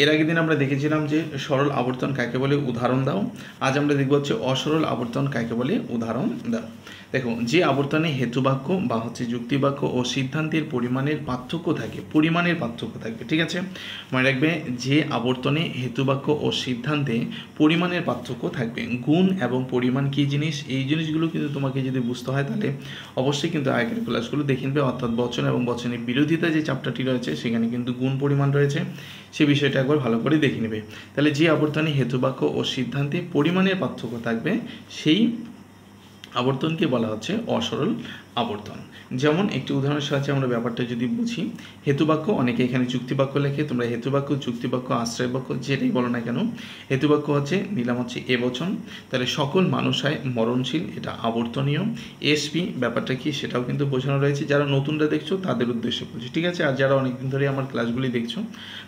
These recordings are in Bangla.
এর আগের দিন আমরা দেখেছিলাম যে সরল আবর্তন কাকে বলে উদাহরণ দাও। আজ আমরা দেখব হচ্ছে অসরল আবর্তন কাকে বলে উদাহরণ দাও। দেখো, যে আবর্তনে হেতুবাক্য বা হচ্ছে যুক্তিবাক্য ও সিদ্ধান্তের পরিমাণের পার্থক্য থাকে, ঠিক আছে। মনে রাখবে, যে আবর্তনে হেতুবাক্য ও সিদ্ধান্তে পরিমাণের পার্থক্য থাকবে। গুণ এবং পরিমাণ কী জিনিস, এই জিনিসগুলো কিন্তু তোমাকে যদি বুঝতে হয় তাহলে অবশ্যই কিন্তু আগের ক্লাসগুলো দেখে নেবে। অর্থাৎ বচন এবং বচনের বিরোধিতা যে চ্যাপ্টারটি রয়েছে সেখানে কিন্তু গুণ পরিমাণ রয়েছে, সে বিষয়টা একবার ভালো করে দেখে নেবে। তাহলে যে আবর্তনে হেতুবাক্য ও সিদ্ধান্তে পরিমাণের পার্থক্য থাকবে সেই আবর্তনকে বলা হচ্ছে অসরল আবর্তন। যেমন একটি উদাহরণের সাহায্যে আমরা ব্যাপারটা যদি বুঝি, হেতুবাক্য, অনেকে এখানে যুক্তিবাক্য লেখে, তোমরা হেতুবাক্য, যুক্তিবাক্য, আশ্রয় বাক্য যেটাই বলো না কেন, হেতুবাক্য হচ্ছে নিলাম হচ্ছে এ বচন। তাহলে সকল মানুষ হয় মরণশীল, এটা আবর্তনীয়। এসপি ব্যাপারটা কি সেটাও কিন্তু বোঝানো রয়েছে। যারা নতুনরা দেখছো তাদের উদ্দেশ্যে বলছি, ঠিক আছে। আর যারা অনেকদিন ধরে আমার ক্লাসগুলি দেখছো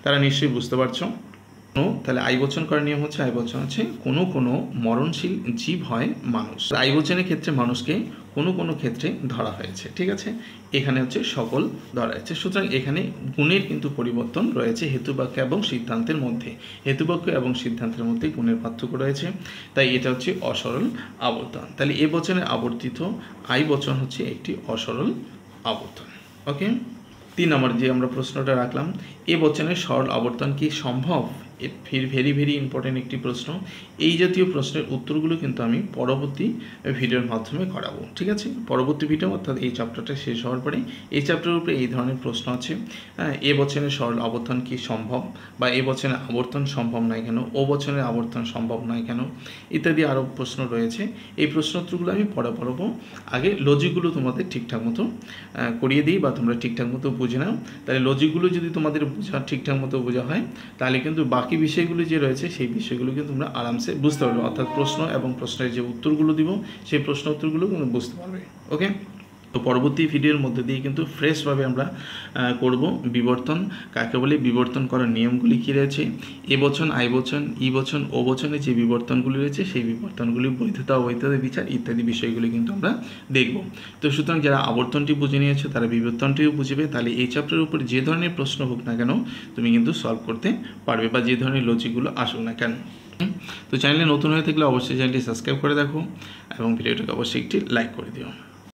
তারা নিশ্চয়ই বুঝতে পারছো। তাহলে আইবচন করার নিয়ম হচ্ছে, আইবচন হচ্ছে কোনো কোনো মরণশীল জীব হয় মানুষ। আইবচনের ক্ষেত্রে মানুষকে কোনো কোনো ক্ষেত্রে ধরা হয়েছে, ঠিক আছে। এখানে হচ্ছে সকল ধরা হয়েছে। সুতরাং এখানে গুণের কিন্তু পরিবর্তন রয়েছে হেতুবাক্য এবং সিদ্ধান্তের মধ্যে। হেতুবাক্য এবং সিদ্ধান্তের মধ্যে গুণের পার্থক্য রয়েছে, তাই এটা হচ্ছে অসরল আবর্তন। তাহলে এ বচনে আবর্তিত আইবচন হচ্ছে একটি অসরল আবর্তন। ওকে, 3 নম্বর যে আমরা প্রশ্নটা রাখলাম, এ বচনের সরল আবর্তন কি সম্ভব? ভেরি ভেরি ইম্পর্টেন্ট একটি প্রশ্ন। এই জাতীয় প্রশ্নের উত্তরগুলো কিন্তু আমি পরবর্তী ভিডিওর মাধ্যমে করাবো, ঠিক আছে। পরবর্তী ভিডিও অর্থাৎ এই চ্যাপ্টারটা শেষ হওয়ার পরে এই চ্যাপ্টারের উপরে এই ধরনের প্রশ্ন আছে। এ বচনের সরল আবর্তন কি সম্ভব, বা এ বচনের আবর্তন সম্ভব নয় কেন, ও বচনের আবর্তন সম্ভব নয় কেন, ইত্যাদি আরও প্রশ্ন রয়েছে। এই প্রশ্ন উত্তরগুলো আমি পরে পড়বো। আগে লজিকগুলো তোমাদের ঠিকঠাক মতো করিয়ে দিই, বা তোমরা ঠিকঠাক মতো বুঝে নাও। তাহলে লজিকগুলো যদি তোমাদের ঠিকঠাক মতো বোঝা হয় তাহলে কিন্তু বাকি বিষয়গুলো যে রয়েছে সেই বিষয়গুলো কিন্তু তোমরা আরামসে বুঝতে পারবে। অর্থাৎ প্রশ্ন এবং প্রশ্নের যে উত্তরগুলো দিব সেই প্রশ্ন উত্তরগুলো কিন্তু বুঝতে পারবে। ওকে, তো পরবর্তী ভিডিওর মধ্যে দিয়ে কিন্তু ফ্রেশভাবে আমরা করব বিবর্তন কাকে বলে, বিবর্তন করার নিয়মগুলি কী রয়েছে, এ বচন, আই বচন, ই বচন, ও বচনে যে বিবর্তনগুলি রয়েছে সেই বিবর্তনগুলির বৈধতা অবৈধতা বিচার ইত্যাদি বিষয়গুলি কিন্তু আমরা দেখব। তো সুতরাং যারা আবর্তনটি বুঝে নিয়েছে তারা বিবর্তনটিও বুঝবে। তাহলে এই চ্যাপ্টারের উপর যে ধরনের প্রশ্ন হোক না কেন তুমি কিন্তু সলভ করতে পারবে, বা যে ধরনের লজিকগুলো আসুক না কেন। তো চ্যানেলে নতুন হয়ে থাকলে অবশ্যই চ্যানেলটি সাবস্ক্রাইব করে দেখো এবং ভিডিওটাকে অবশ্যই একটি লাইক করে দিও।